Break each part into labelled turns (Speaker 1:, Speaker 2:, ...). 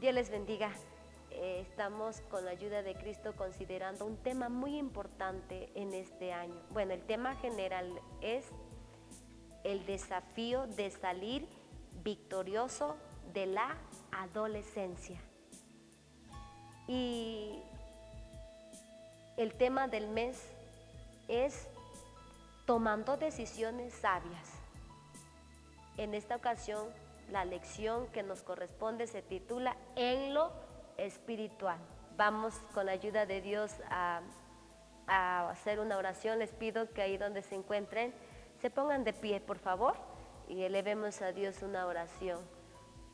Speaker 1: Dios les bendiga. Estamos con la ayuda de Cristo considerando un tema muy importante en este año. Bueno, el tema general es el desafío de salir victorioso de la adolescencia. Y el tema del mes es tomando decisiones sabias. En esta ocasión, la lección que nos corresponde se titula En lo espiritual. Vamos con la ayuda de Dios a hacer una oración. Les pido que ahí donde se encuentren se pongan de pie, por favor, y elevemos a Dios una oración.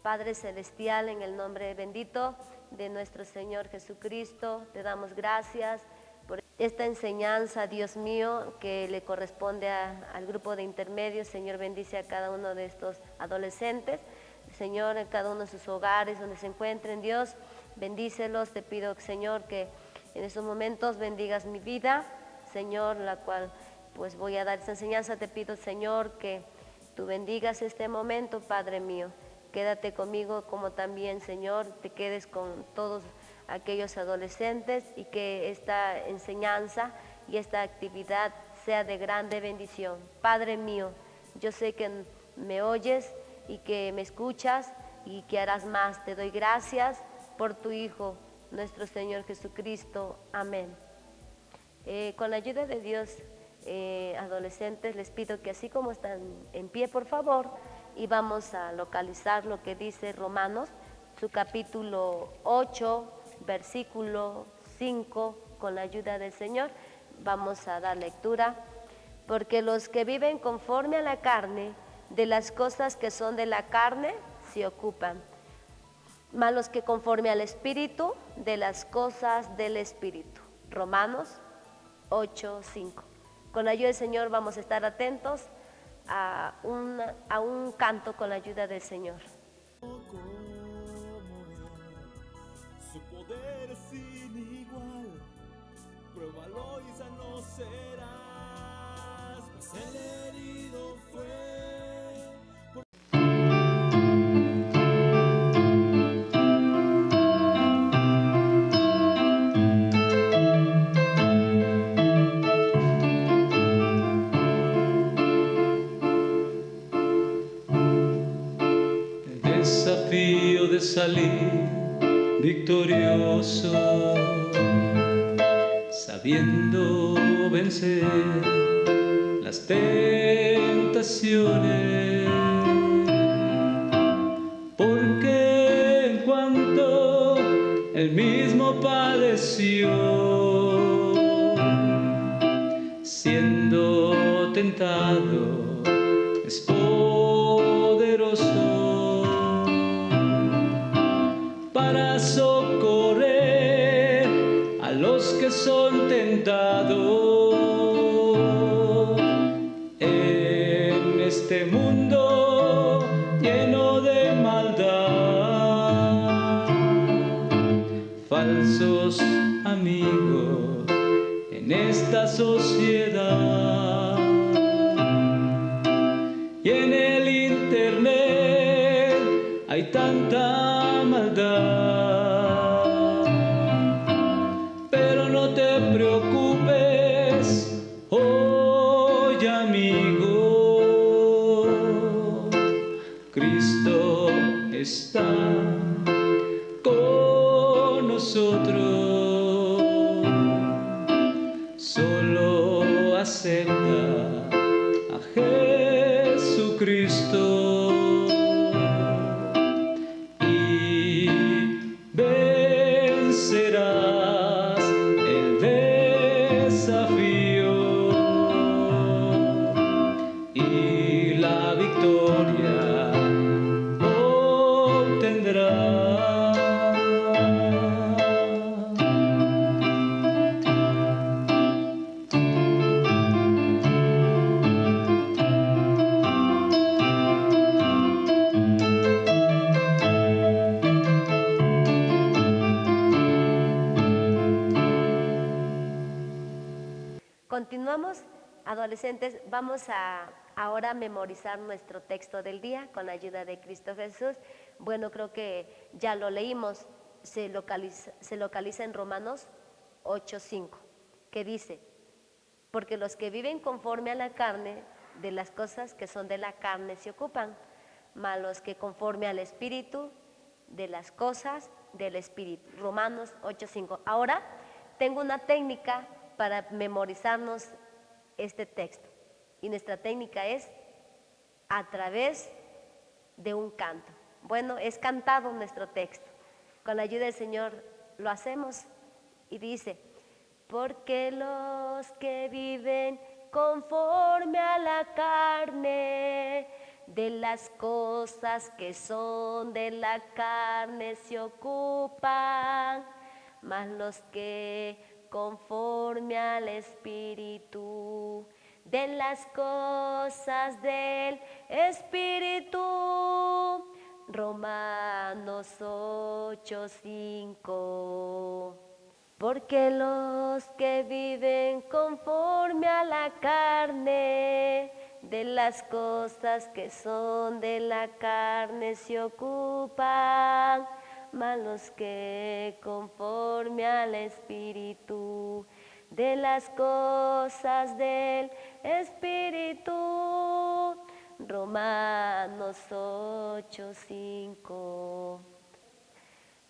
Speaker 1: Padre celestial, en el nombre bendito de nuestro Señor Jesucristo, te damos gracias por esta enseñanza, Dios mío, que le corresponde al grupo de intermedios. Señor, bendice a cada uno de estos adolescentes. Señor, en cada uno de sus hogares donde se encuentren, Dios, bendícelos. Te pido, Señor, que en estos momentos bendigas mi vida, Señor, la cual pues voy a dar esta enseñanza. Te pido, Señor, que tú bendigas este momento, Padre mío. Quédate conmigo, como también, Señor, te quedes con todos aquellos adolescentes, y que esta enseñanza y esta actividad sea de grande bendición. Padre mío, yo sé que me oyes y que me escuchas y que harás más. Te doy gracias por tu Hijo, nuestro Señor Jesucristo. Amén. Con la ayuda de Dios, adolescentes, les pido que así como están en pie, por favor, y vamos a localizar lo que dice Romanos, su capítulo 8, versículo 5, con la ayuda del Señor, vamos a dar lectura. Porque los que viven conforme a la carne, de las cosas que son de la carne, se ocupan, mas los que conforme al Espíritu, de las cosas del Espíritu. Romanos 8, 5. Con la ayuda del Señor vamos a estar atentos a un canto con la ayuda del Señor.
Speaker 2: Su poder es sin igual, pruébalo y sano serás, pues el herido fue.
Speaker 3: El desafío de salir victorioso, sabiendo vencer las tentaciones, porque en cuanto él mismo padeció, siendo tentado, es poderoso para socorrer a los que son tentados en este mundo lleno de maldad. Falsos amigos en esta sociedad, y en el internet hay tanta maldad. Pero no te preocupes, oye amigo, Cristo está con nosotros. Solo acepta a Jesucristo y vencerás el desafío, y la victoria obtendrás.
Speaker 1: Continuamos, adolescentes, vamos a ahora memorizar nuestro texto del día con la ayuda de Cristo Jesús. Bueno, creo que ya lo leímos, se localiza en Romanos 8:5, que dice: porque los que viven conforme a la carne, de las cosas que son de la carne se ocupan, mas los que conforme al Espíritu, de las cosas del Espíritu. Romanos 8:5. Ahora tengo una técnica para memorizarnos este texto. Y nuestra técnica es a través de un canto. Bueno, es cantado nuestro texto. Con la ayuda del Señor lo hacemos y dice: porque los que viven conforme a la carne, de las cosas que son de la carne se ocupan, mas los que conforme al Espíritu, de las cosas del Espíritu. Romanos 8:5. Porque los que viven conforme a la carne, de las cosas que son de la carne se ocupan, mas los que conforme al Espíritu, de las cosas del Espíritu. Romanos 8:5.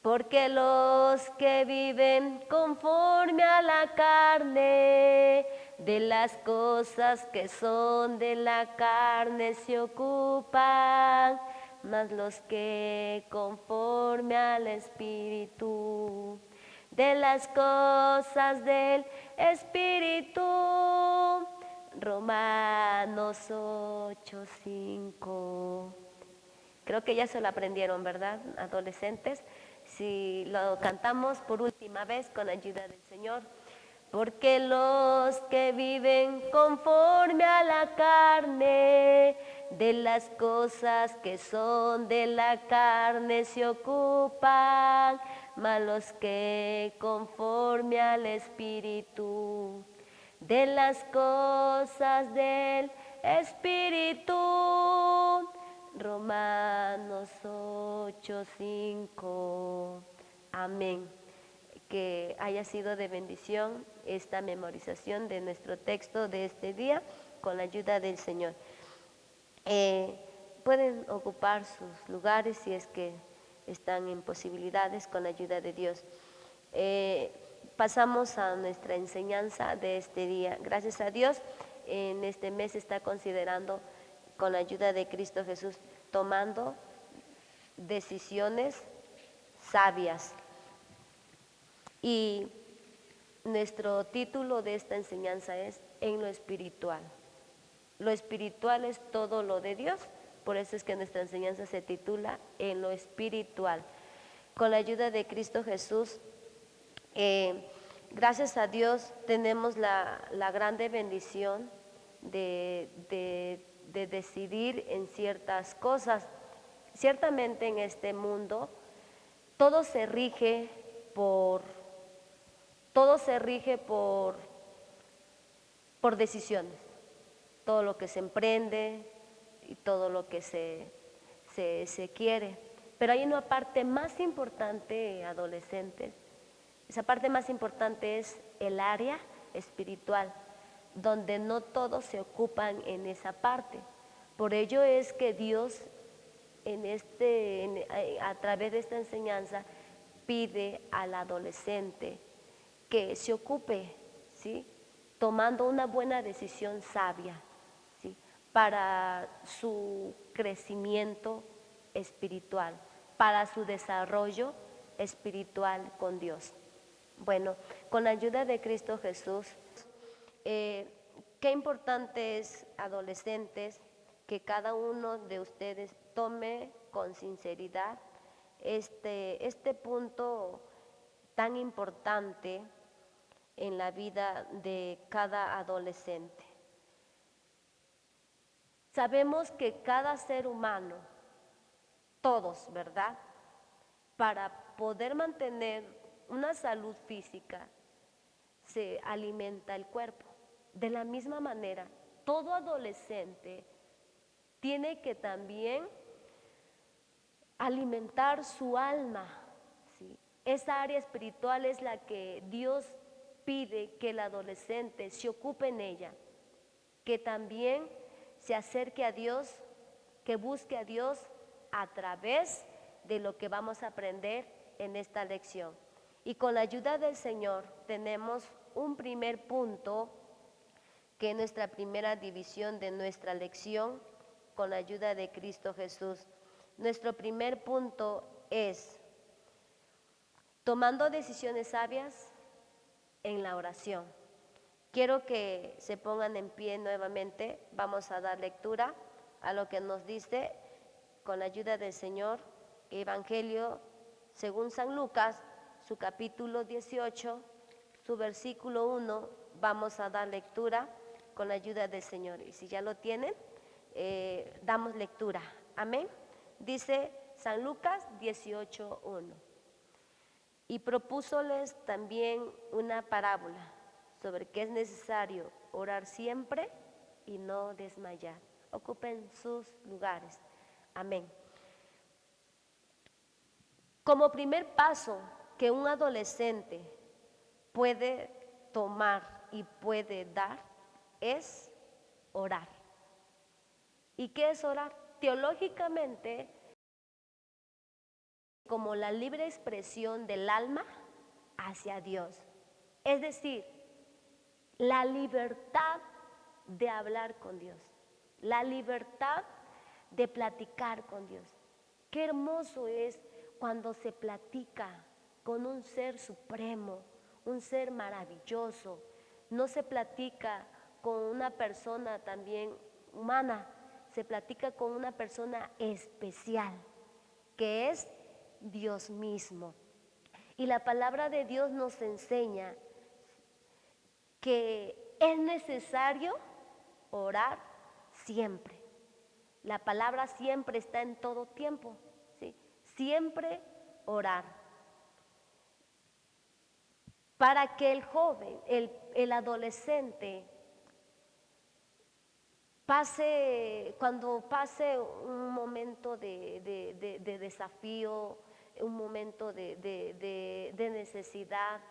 Speaker 1: Porque los que viven conforme a la carne, de las cosas que son de la carne se ocupan, mas los que conforme al Espíritu, de las cosas del Espíritu. Romanos 8:5. Creo que ya se lo aprendieron, ¿verdad, adolescentes? Si lo cantamos por última vez con ayuda del Señor. Porque los que viven conforme a la carne, de las cosas que son de la carne se ocupan, mas los que conforme al Espíritu, de las cosas del Espíritu. Romanos 8:5. Amén. Que haya sido de bendición esta memorización de nuestro texto de este día con la ayuda del Señor. Pueden ocupar sus lugares si es que están en posibilidades con la ayuda de Dios. Pasamos a nuestra enseñanza de este día. Gracias a Dios, en este mes se está considerando con la ayuda de Cristo Jesús, tomando decisiones sabias. Y nuestro título de esta enseñanza es En lo espiritual. Lo espiritual es todo lo de Dios, por eso es que nuestra enseñanza se titula En lo espiritual. Con la ayuda de Cristo Jesús, gracias a Dios tenemos la grande bendición de decidir en ciertas cosas. Ciertamente en este mundo todo se rige por decisiones. Todo lo que se emprende y todo lo que se quiere. Pero hay una parte más importante, adolescentes. Esa parte más importante es el área espiritual, donde no todos se ocupan en esa parte. Por ello es que Dios a través de esta enseñanza pide al adolescente que se ocupe, ¿sí?, tomando una buena decisión sabia, ¿sí?, para su crecimiento espiritual, para su desarrollo espiritual con Dios. Bueno, con la ayuda de Cristo Jesús, qué importante es, adolescentes, que cada uno de ustedes tome con sinceridad este punto tan importante en la vida de cada adolescente. Sabemos que cada ser humano, todos, ¿verdad?, para poder mantener una salud física, se alimenta el cuerpo. De la misma manera, todo adolescente tiene que también alimentar su alma, ¿sí? Esa área espiritual es la que Dios pide que el adolescente se ocupe en ella, que también se acerque a Dios, que busque a Dios a través de lo que vamos a aprender en esta lección. Y con la ayuda del Señor tenemos un primer punto, que es nuestra primera división de nuestra lección, con la ayuda de Cristo Jesús. Nuestro primer punto es tomando decisiones sabias en la oración. Quiero que se pongan en pie nuevamente. Vamos a dar lectura a lo que nos dice, con la ayuda del Señor, Evangelio según San Lucas, su capítulo 18, su versículo 1. Vamos a dar lectura con la ayuda del Señor. Y si ya lo tienen, damos lectura. Amén. Dice San Lucas 18:1. Y propúsoles también una parábola sobre que es necesario orar siempre y no desmayar. Ocupen sus lugares. Amén. Como primer paso que un adolescente puede tomar y puede dar es orar. ¿Y qué es orar? Teológicamente, como la libre expresión del alma hacia Dios. Es decir, la libertad de hablar con Dios, la libertad de platicar con Dios. Qué hermoso es cuando se platica con un ser supremo, un ser maravilloso. No se platica con una persona también humana, se platica con una persona especial, que es Dios mismo. Y la palabra de Dios nos enseña que es necesario orar siempre. La palabra siempre está en todo tiempo, ¿sí? Siempre orar. Para que el joven, el adolescente, cuando pase un momento de desafío, un momento de necesidad,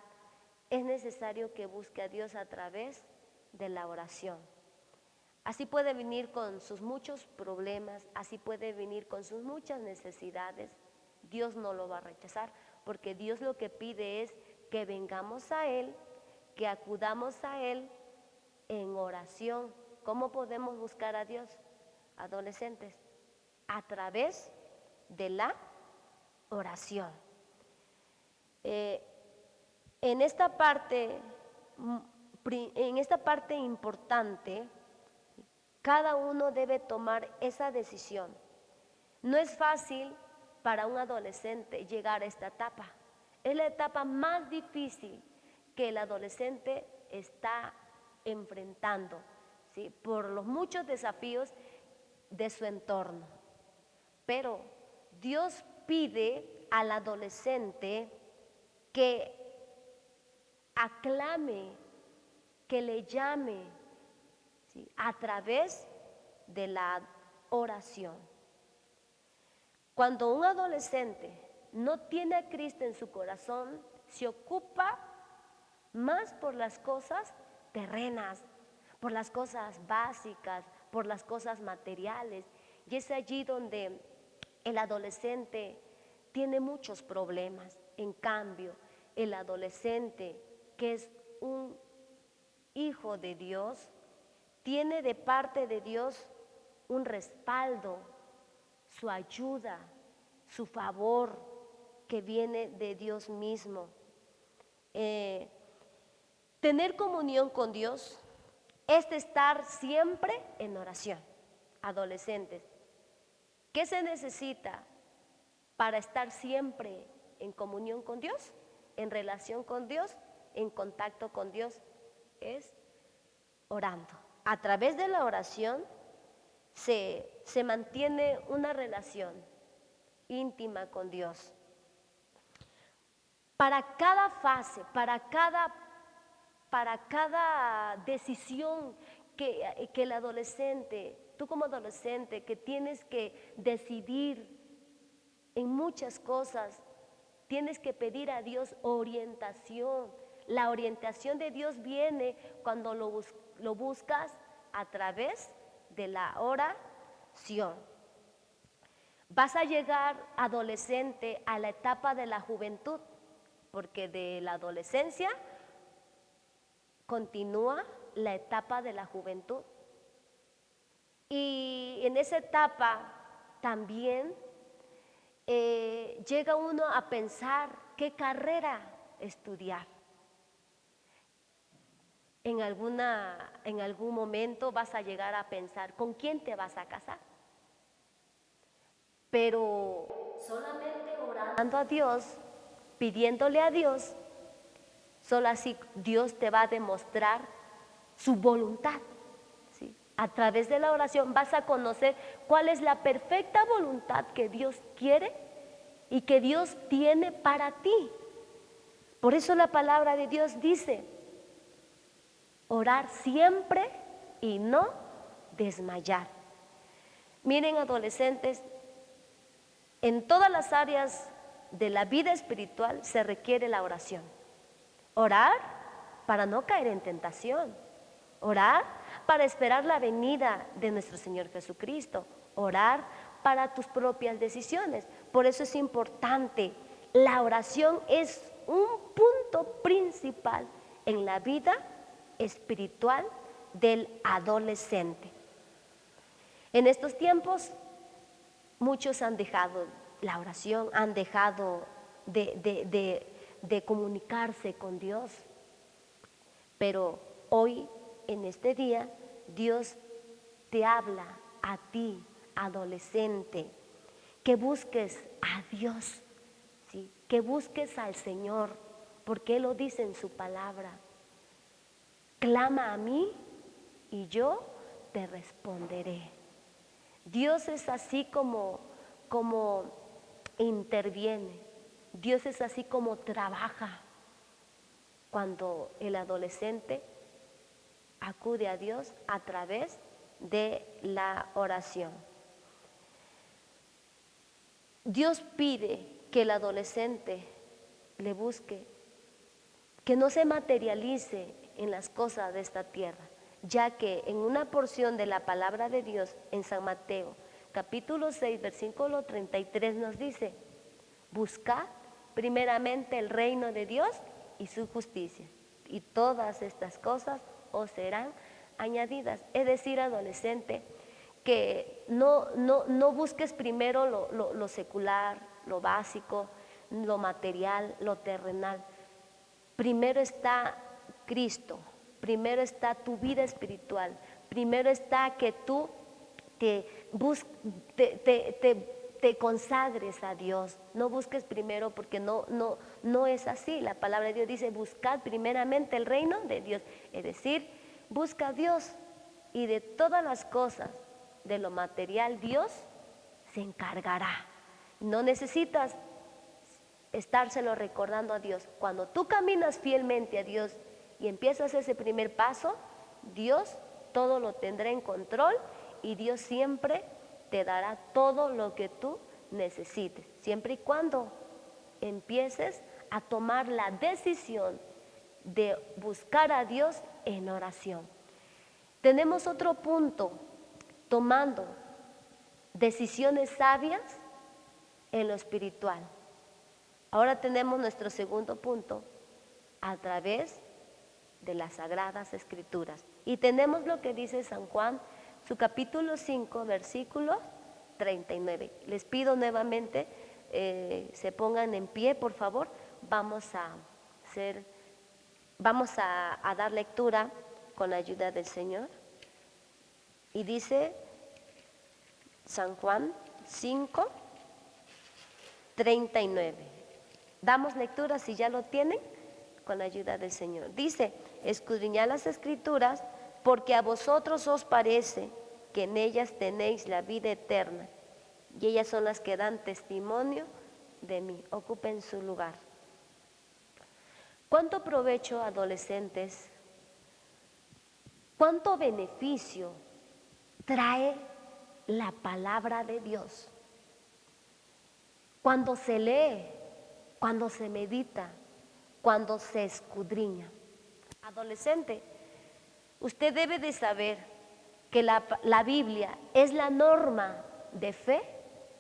Speaker 1: es necesario que busque a Dios a través de la oración. Así puede venir con sus muchos problemas, así puede venir con sus muchas necesidades. Dios no lo va a rechazar, porque Dios lo que pide es que vengamos a Él, que acudamos a Él en oración. ¿Cómo podemos buscar a Dios, adolescentes? A través de la oración. En esta parte importante, cada uno debe tomar esa decisión. No es fácil para un adolescente llegar a esta etapa. Es la etapa más difícil que el adolescente está enfrentando, ¿sí? Por los muchos desafíos de su entorno. Pero Dios pide al adolescente que aclame, que le llame, ¿sí? A través de la oración. Cuando un adolescente no tiene a Cristo en su corazón, se ocupa más por las cosas terrenas, por las cosas básicas, por las cosas materiales. Y es allí donde el adolescente tiene muchos problemas. En cambio, el adolescente, que es un hijo de Dios, tiene de parte de Dios un respaldo, su ayuda, su favor que viene de Dios mismo. Tener comunión con Dios es estar siempre en oración. Adolescentes, ¿qué se necesita para estar siempre en comunión con Dios, en relación con Dios, en contacto con Dios? Es orando. A través de la oración se mantiene una relación íntima con Dios. Para cada fase, para cada decisión que el adolescente tú como adolescente, que tienes que decidir en muchas cosas, tienes que pedir a Dios orientación. La orientación de Dios viene cuando lo buscas a través de la oración. Vas a llegar adolescente a la etapa de la juventud, porque de la adolescencia continúa la etapa de la juventud. Y en esa etapa también llega uno a pensar qué carrera estudiar. En algún momento vas a llegar a pensar con quién te vas a casar. Pero solamente orando a Dios, pidiéndole a Dios, solo así Dios te va a demostrar su voluntad. ¿Sí? A través de la oración vas a conocer cuál es la perfecta voluntad que Dios quiere y que Dios tiene para ti. Por eso la palabra de Dios dice, orar siempre y no desmayar. Miren, adolescentes, en todas las áreas de la vida espiritual se requiere la oración. Orar para no caer en tentación. Orar para esperar la venida de nuestro Señor Jesucristo. Orar para tus propias decisiones. Por eso es importante. La oración es un punto principal en la vida espiritual del adolescente. En estos tiempos muchos han dejado la oración, han dejado de comunicarse con Dios, pero hoy, en este día, Dios te habla a ti, adolescente, que busques a Dios, ¿sí? Que busques al Señor, porque Él lo dice en su palabra. Clama a mí y yo te responderé. Dios es así como interviene. Dios es así como trabaja cuando el adolescente acude a Dios a través de la oración. Dios pide que el adolescente le busque, que no se materialice en las cosas de esta tierra, ya que en una porción de la palabra de Dios en San Mateo, capítulo 6, versículo 33 nos dice, buscad primeramente el reino de Dios y su justicia, y todas estas cosas os serán añadidas. Es decir, adolescente, que no busques primero lo secular, lo básico, lo material, lo terrenal. Primero está Cristo, primero está tu vida espiritual, primero está que tú te consagres a Dios. No busques primero, porque no es así. La palabra de Dios dice, buscad primeramente el reino de Dios. Es decir, busca a Dios, y de todas las cosas, de lo material, Dios se encargará. No necesitas estárselo recordando a Dios. Cuando tú caminas fielmente a Dios y empiezas ese primer paso, Dios todo lo tendrá en control, y Dios siempre te dará todo lo que tú necesites, siempre y cuando empieces a tomar la decisión de buscar a Dios en oración. Tenemos otro punto, tomando decisiones sabias en lo espiritual. Ahora tenemos nuestro segundo punto, a través de las Sagradas Escrituras. Y tenemos lo que dice San Juan, su capítulo 5, versículo 39. Les pido nuevamente, se pongan en pie, por favor. Vamos a dar lectura con la ayuda del Señor. Y dice San Juan 5, 39. Damos lectura, si ya lo tienen, con la ayuda del Señor. Dice, escudriñad las Escrituras, porque a vosotros os parece que en ellas tenéis la vida eterna, y ellas son las que dan testimonio de mí. Ocupen su lugar. ¿Cuánto provecho, adolescentes? ¿Cuánto beneficio trae la palabra de Dios. Cuando se lee, cuando se medita, cuando se escudriña. Adolescente, usted debe de saber que la Biblia es la norma de fe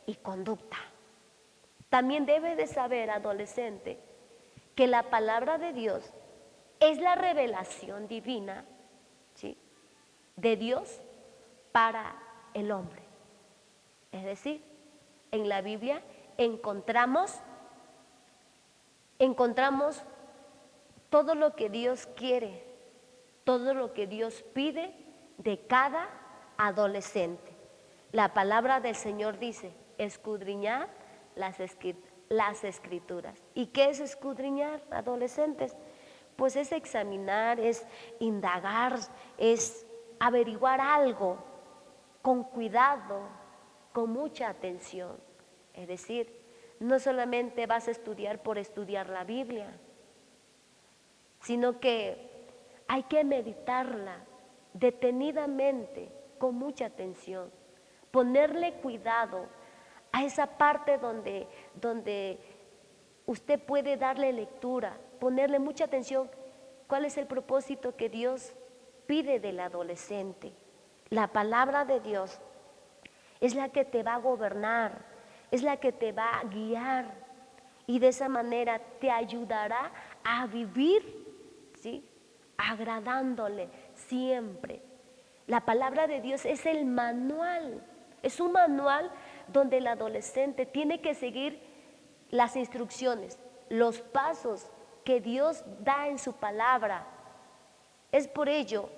Speaker 1: y conducta. También debe de saber, adolescente, que la palabra de Dios es la revelación divina, ¿sí?, de Dios para el hombre. Es decir, en la Biblia encontramos todo lo que Dios quiere, todo lo que Dios pide de cada adolescente. La palabra del Señor dice: escudriñad las escrituras. ¿Y qué es escudriñar, adolescentes? Pues es examinar, es indagar, es averiguar algo con cuidado, con mucha atención. Es decir, no solamente vas a estudiar por estudiar la Biblia, sino que hay que meditarla detenidamente, con mucha atención, ponerle cuidado a esa parte donde usted puede darle lectura, ponerle mucha atención. ¿Cuál es el propósito que Dios pide del adolescente? La palabra de Dios es la que te va a gobernar, es la que te va a guiar, y de esa manera te ayudará a vivir, ¿sí?, agradándole siempre. La palabra de Dios es el manual, es un manual donde el adolescente tiene que seguir las instrucciones, los pasos que Dios da en su palabra. Es por ello,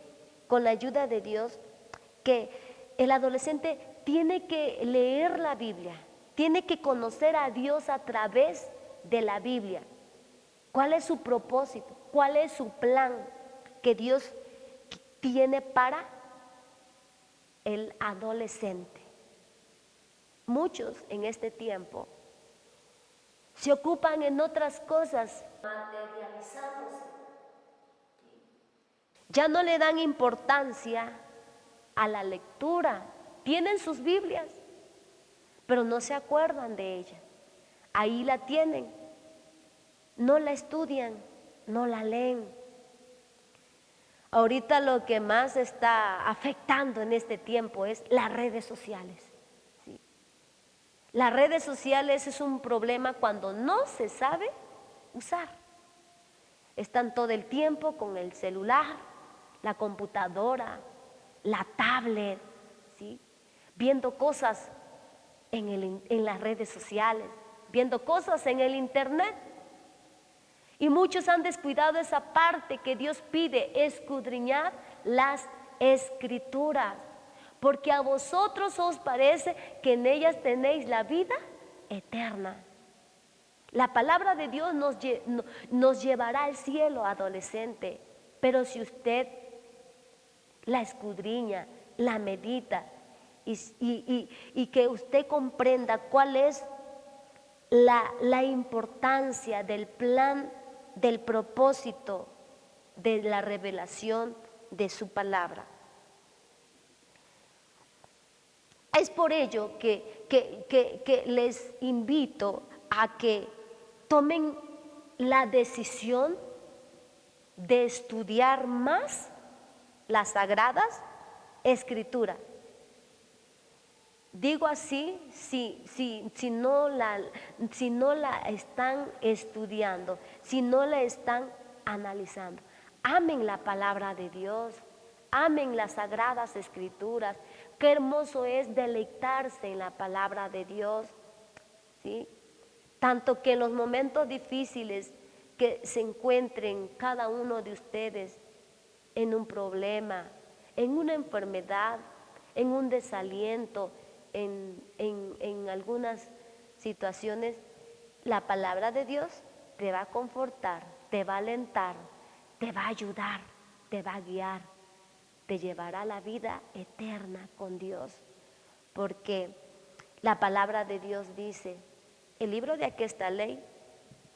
Speaker 1: con la ayuda de Dios, que el adolescente tiene que leer la Biblia, tiene que conocer a Dios a través de la Biblia. ¿Cuál es su propósito? ¿Cuál es su plan que Dios tiene para el adolescente? Muchos en este tiempo se ocupan en otras cosas, materializándose. Ya no le dan importancia a la lectura. Tienen sus Biblias, pero no se acuerdan de ella. Ahí la tienen, no la estudian, no la leen. Ahorita lo que más está afectando en este tiempo es las redes sociales. ¿Sí? Las redes sociales es un problema cuando no se sabe usar. Están todo el tiempo con el celular, la computadora, la tablet, ¿sí?, viendo cosas en las redes sociales, viendo cosas en el internet. Y muchos han descuidado esa parte que Dios pide: escudriñar las escrituras, porque a vosotros os parece que en ellas tenéis la vida eterna. La palabra de Dios nos llevará al cielo, adolescente, pero si usted la escudriña, la medita y que usted comprenda cuál es la importancia del plan, del propósito de la revelación de su palabra. Es por ello que les invito a que tomen la decisión de estudiar más las Sagradas Escrituras. Digo así, si no la están estudiando, si no la están analizando. Amen la palabra de Dios, amen las Sagradas Escrituras. Qué hermoso es deleitarse en la palabra de Dios, ¿sí? Tanto que en los momentos difíciles que se encuentren cada uno de ustedes en un problema, en una enfermedad, en un desaliento, en algunas situaciones, la palabra de Dios te va a confortar, te va a alentar, te va a ayudar, te va a guiar, te llevará a la vida eterna con Dios. Porque la palabra de Dios dice: el libro de aquesta ley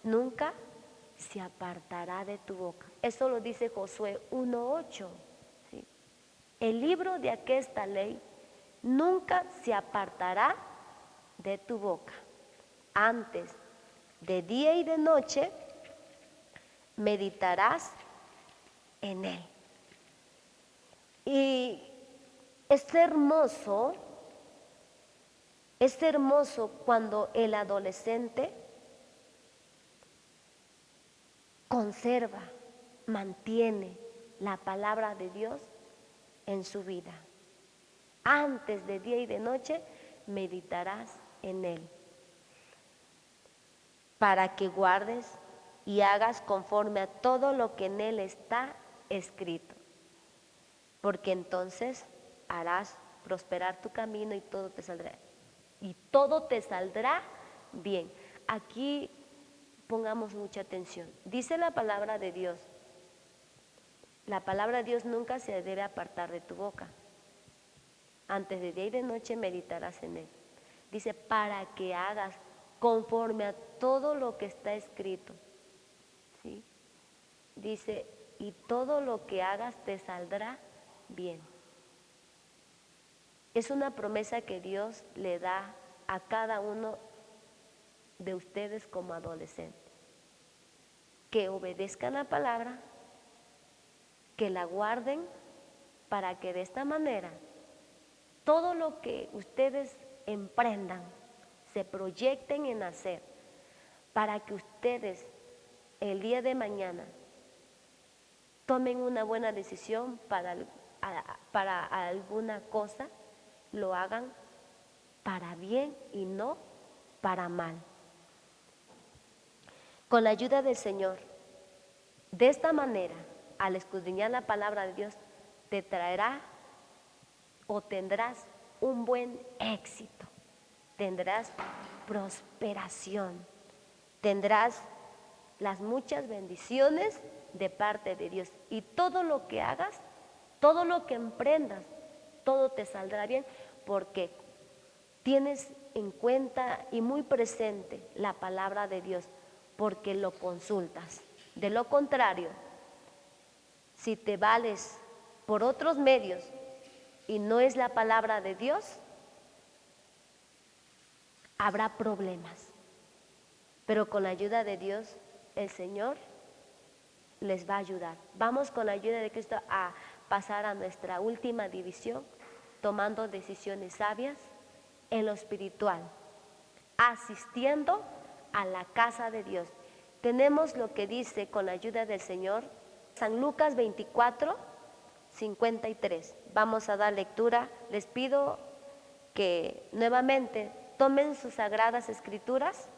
Speaker 1: nunca se apartará de tu boca. Eso lo dice Josué 1:8. ¿Sí? El libro de aquesta ley nunca se apartará de tu boca. Antes de día y de noche meditarás en él. Y es hermoso cuando el adolescente conserva, mantiene la palabra de Dios en su vida. Antes de día y de noche meditarás en él, para que guardes y hagas conforme a todo lo que en él está escrito, porque entonces harás prosperar tu camino y todo te saldrá bien. Aquí pongamos mucha atención. Dice la palabra de Dios, la palabra de Dios nunca se debe apartar de tu boca. Antes de día y de noche meditarás en él. Dice, para que hagas conforme a todo lo que está escrito. ¿Sí? Dice, y todo lo que hagas te saldrá bien. Es una promesa que Dios le da a cada uno de ustedes como adolescentes. Que obedezcan la palabra, que la guarden, para que de esta manera todo lo que ustedes emprendan, se proyecten en hacer, para que ustedes el día de mañana tomen una buena decisión para alguna cosa, lo hagan para bien y no para mal. Con la ayuda del Señor, de esta manera, al escudriñar la palabra de Dios, te traerá o tendrás un buen éxito, tendrás prosperación, tendrás las muchas bendiciones de parte de Dios. Y todo lo que hagas, todo lo que emprendas, todo te saldrá bien, porque tienes en cuenta y muy presente la palabra de Dios, porque lo consultas. De lo contrario, si te vales por otros medios y no es la palabra de Dios, habrá problemas. Pero con la ayuda de Dios, el Señor les va a ayudar. Vamos con la ayuda de Cristo a pasar a nuestra última división, tomando decisiones sabias en lo espiritual, asistiendo a la casa de Dios. Tenemos lo que dice con la ayuda del Señor, San Lucas 24, 53. Vamos a dar lectura. Les pido que nuevamente tomen sus sagradas escrituras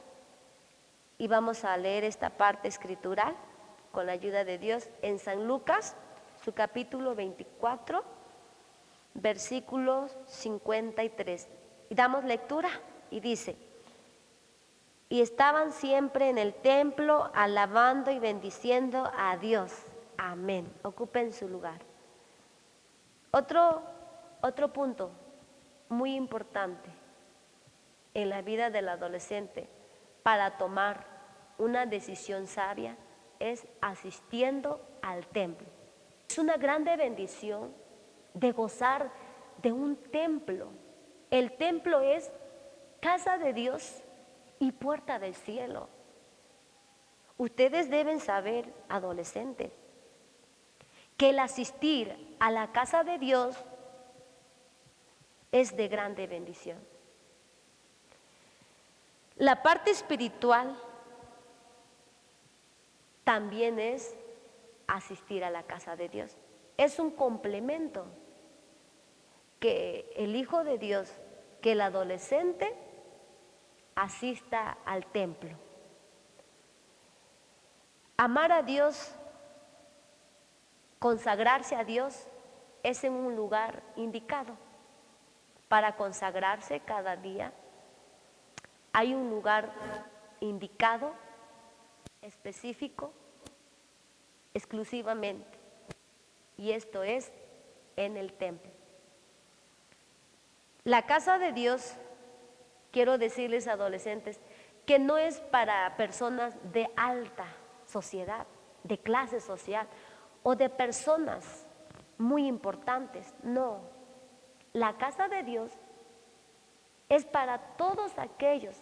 Speaker 1: y vamos a leer esta parte escritural con la ayuda de Dios en San Lucas, su capítulo 24, versículo 53. Y damos lectura y dice: y estaban siempre en el templo alabando y bendiciendo a Dios. Amén. Ocupen su lugar. Otro punto muy importante en la vida del adolescente para tomar una decisión sabia es asistiendo al templo. Es una grande bendición de gozar de un templo. El templo es casa de Dios y puerta del cielo. Ustedes deben saber, adolescentes, que el asistir a la casa de Dios es de grande bendición. La parte espiritual también es asistir a la casa de Dios. Es un complemento que el Hijo de Dios, que el adolescente asista al templo. Amar a Dios, consagrarse a Dios, es en un lugar indicado. Para consagrarse cada día hay un lugar indicado, específico, exclusivamente, y esto es en el templo. La casa de Dios, quiero decirles, adolescentes, que no es para personas de alta sociedad, de clase social o de personas muy importantes, no. La casa de Dios es para todos aquellos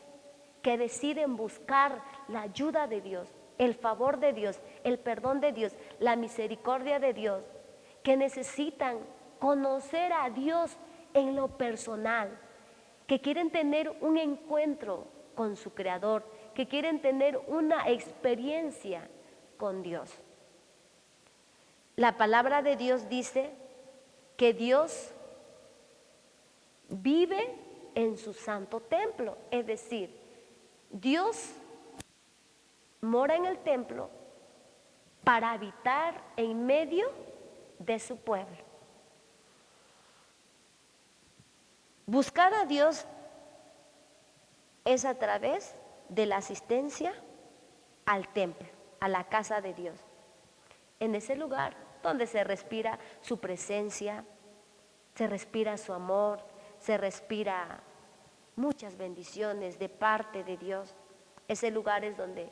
Speaker 1: que deciden buscar la ayuda de Dios, el favor de Dios, el perdón de Dios, la misericordia de Dios, que necesitan conocer a Dios en lo personal, que quieren tener un encuentro con su Creador, que quieren tener una experiencia con Dios. La palabra de Dios dice que Dios vive en su santo templo, es decir, Dios mora en el templo para habitar en medio de su pueblo. Buscar a Dios es a través de la asistencia al templo, a la casa de Dios. En ese lugar donde se respira su presencia, se respira su amor, se respira muchas bendiciones de parte de Dios. Ese lugar es donde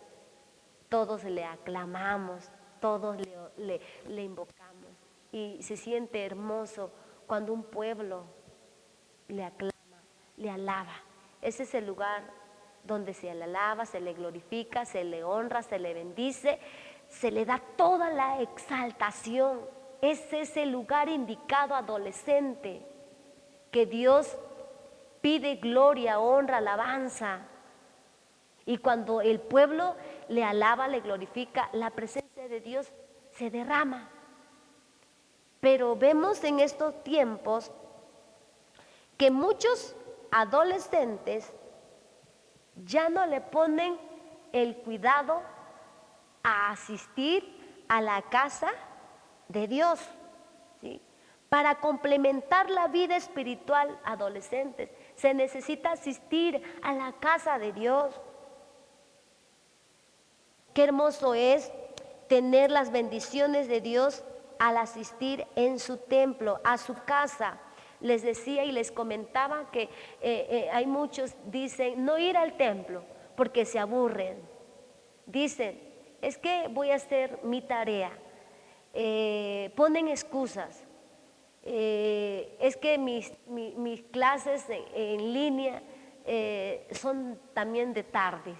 Speaker 1: todos le aclamamos, todos le invocamos. Y se siente hermoso cuando un pueblo le aclama, le alaba. Ese es el lugar donde se le alaba, se le glorifica, se le honra, se le bendice, se le da toda la exaltación. Ese es el lugar indicado, adolescente, que Dios pide gloria, honra, alabanza. Y cuando el pueblo le alaba, le glorifica, la presencia de Dios se derrama. Pero vemos en estos tiempos que muchos adolescentes ya no le ponen el cuidado a asistir a la casa de Dios, ¿sí? Para complementar la vida espiritual, adolescentes, se necesita asistir a la casa de Dios. Qué hermoso es tener las bendiciones de Dios al asistir en su templo, a su casa. Les decía y les comentaba que hay muchos dicen no ir al templo porque se aburren. Dicen, es que voy a hacer mi tarea. Ponen excusas. Es que mis clases en línea son también de tardes.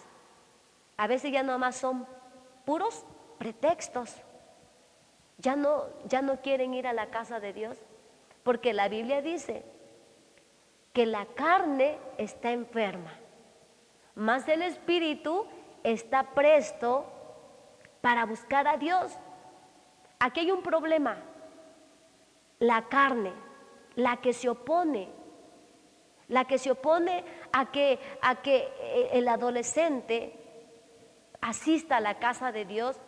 Speaker 1: A veces ya nomás son puros pretextos. Ya no quieren ir a la casa de Dios. Porque la Biblia dice que la carne está enferma, mas el espíritu está presto para buscar a Dios. Aquí hay un problema. La carne, la que se opone a que el adolescente asista a la casa de Dios,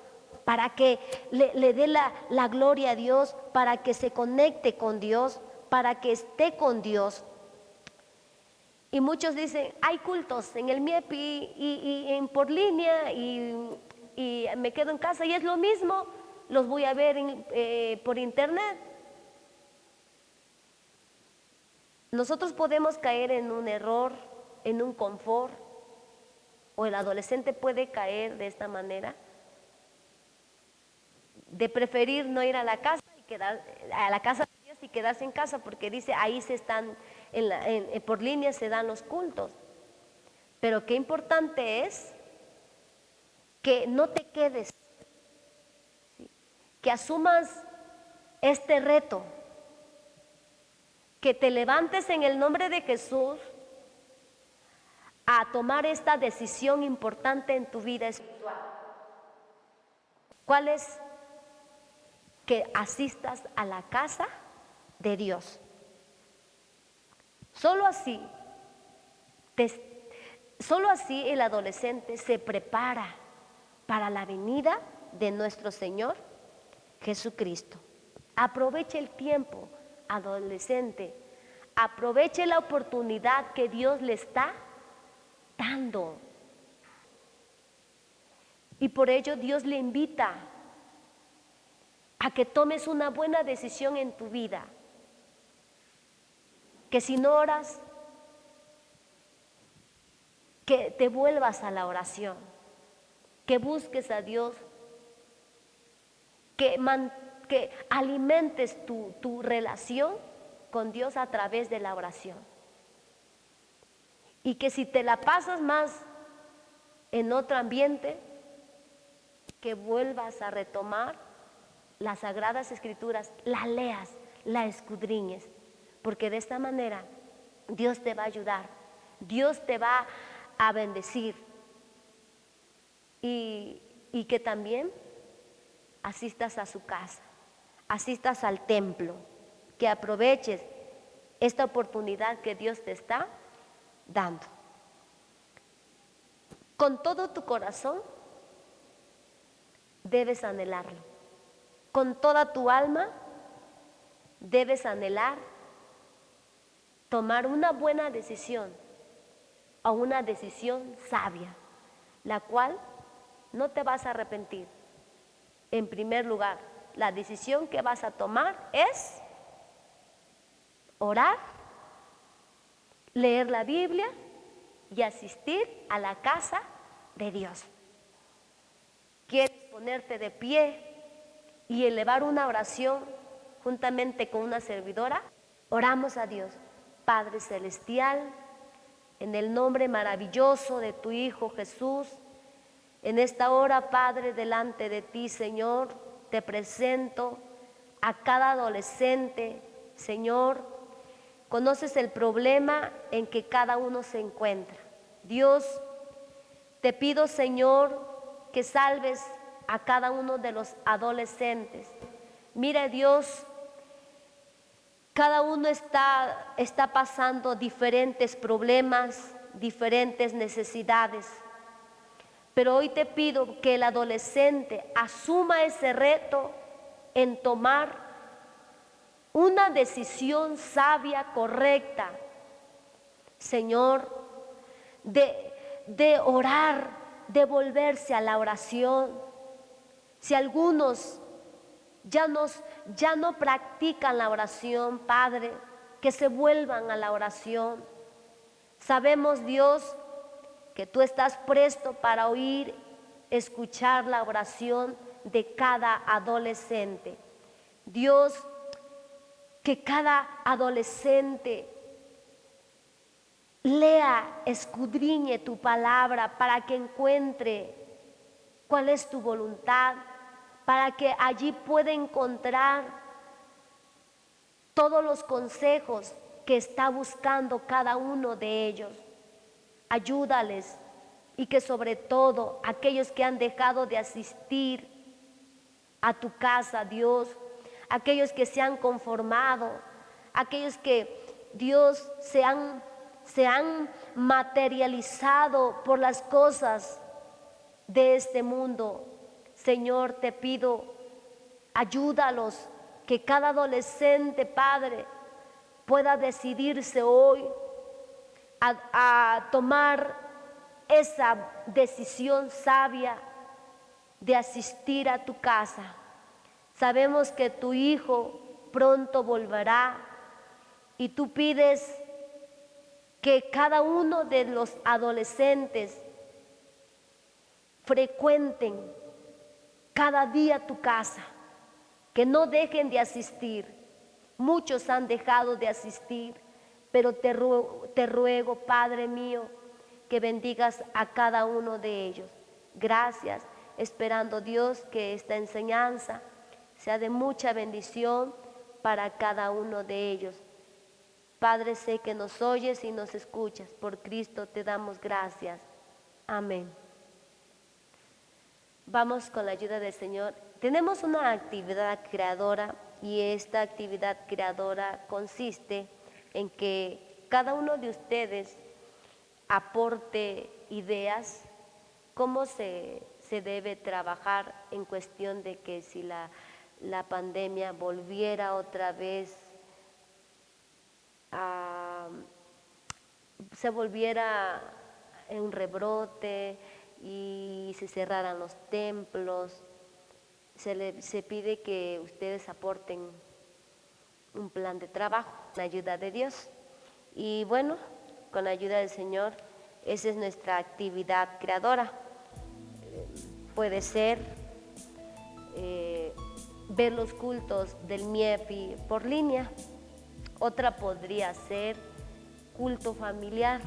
Speaker 1: para que le dé la gloria a Dios, para que se conecte con Dios, para que esté con Dios. Y muchos dicen, hay cultos en el MIEP y por línea y me quedo en casa y es lo mismo, los voy a ver por internet. Nosotros podemos caer en un error, en un confort, o el adolescente puede caer de esta manera, de preferir no ir a la casa a la casa de Dios y quedarse en casa porque dice ahí se están por línea se dan los cultos. Pero qué importante es que no te quedes, ¿sí? Que asumas este reto, que te levantes en el nombre de Jesús a tomar esta decisión importante en tu vida espiritual. ¿Cuál es? Que asistas a la casa de Dios. Solo así el adolescente se prepara para la venida de nuestro Señor Jesucristo. Aproveche el tiempo, adolescente. Aproveche la oportunidad que Dios le está dando. Y por ello Dios le invita a que tomes una buena decisión en tu vida. Que si no oras, que te vuelvas a la oración, que busques a Dios, que alimentes tu relación con Dios a través de la oración. Y que si te la pasas más en otro ambiente, que vuelvas a retomar las Sagradas Escrituras, la leas, la escudriñes, porque de esta manera Dios te va a ayudar, Dios te va a bendecir y que también asistas a su casa, asistas al templo, que aproveches esta oportunidad que Dios te está dando. Con todo tu corazón debes anhelarlo. Con toda tu alma debes anhelar tomar una buena decisión o una decisión sabia, la cual no te vas a arrepentir. En primer lugar, la decisión que vas a tomar es orar, leer la Biblia y asistir a la casa de Dios. ¿Quieres ponerte de pie y elevar una oración juntamente con una servidora? Oramos a Dios. Padre Celestial, en el nombre maravilloso de tu Hijo Jesús, en esta hora, Padre, delante de ti, Señor, te presento a cada adolescente, Señor. Conoces el problema en que cada uno se encuentra. Dios, te pido, Señor, que salves a cada uno de los adolescentes. Mira, Dios, cada uno está pasando diferentes problemas, diferentes necesidades. Pero hoy te pido que el adolescente asuma ese reto en tomar una decisión sabia, correcta, Señor, de orar, de volverse a la oración. Si algunos ya no practican la oración, Padre, que se vuelvan a la oración. Sabemos, Dios, que tú estás presto para oír, escuchar la oración de cada adolescente. Dios, que cada adolescente lea, escudriñe tu palabra para que encuentre cuál es tu voluntad, para que allí pueda encontrar todos los consejos que está buscando cada uno de ellos. Ayúdales y que sobre todo aquellos que han dejado de asistir a tu casa, Dios, aquellos que se han conformado, aquellos que, Dios, se han materializado por las cosas de este mundo. Señor, te pido, ayúdalos, que cada adolescente, Padre, pueda decidirse hoy a tomar esa decisión sabia de asistir a tu casa. Sabemos que tu Hijo pronto volverá y tú pides que cada uno de los adolescentes frecuenten cada día tu casa, que no dejen de asistir. Muchos han dejado de asistir, pero te ruego, Padre mío, que bendigas a cada uno de ellos. Gracias, esperando, Dios, que esta enseñanza sea de mucha bendición para cada uno de ellos. Padre, sé que nos oyes y nos escuchas. Por Cristo te damos gracias. Amén. Vamos con la ayuda del Señor. Tenemos una actividad creadora y esta actividad creadora consiste en que cada uno de ustedes aporte ideas cómo se debe trabajar en cuestión de que si la pandemia volviera otra vez se volviera un rebrote y se cerraran los templos, se pide que ustedes aporten un plan de trabajo, la ayuda de Dios. Y bueno, con la ayuda del Señor, esa es nuestra actividad creadora. Puede ser ver los cultos del MIEPI por línea, Otra podría ser culto familiar,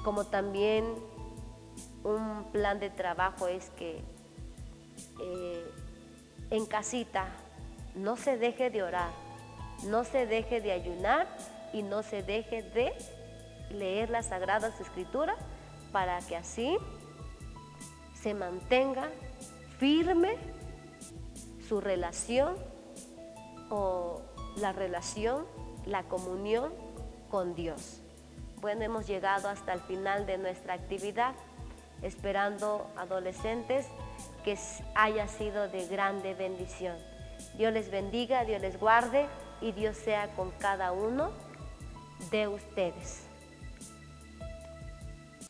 Speaker 1: como también un plan de trabajo es que en casita no se deje de orar, no se deje de ayunar y no se deje de leer las Sagradas Escrituras para que así se mantenga firme su relación o la relación, la comunión con Dios. Bueno, hemos llegado hasta el final de nuestra actividad, esperando adolescentes que haya sido de grande bendición. Dios les bendiga, Dios les guarde y Dios sea con cada uno de ustedes.